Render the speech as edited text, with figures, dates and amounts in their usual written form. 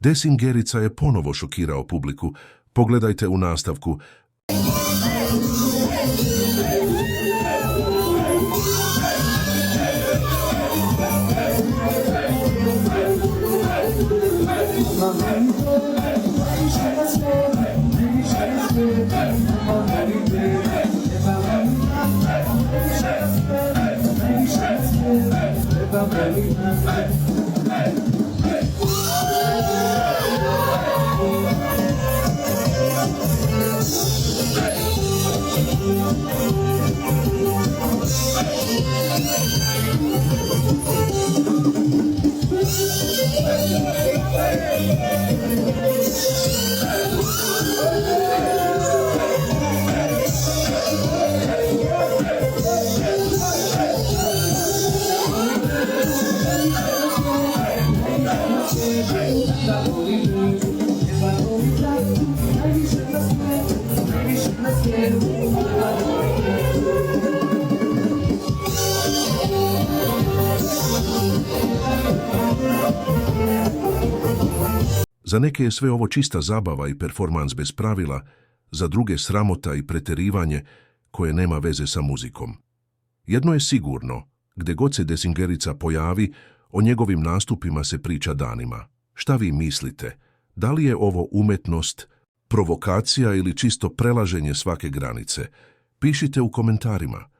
Desingerica je ponovo šokirao publiku. Pogledajte u nastavku. Za neke je sve ovo čista zabava i performans bez pravila, za druge sramota i preterivanje koje nema veze sa muzikom. Jedno je sigurno, gdje god se Desingerica pojavi, o njegovim nastupima se priča danima. Šta vi mislite? Da li je ovo umetnost, provokacija ili čisto prelaženje svake granice? Pišite u komentarima.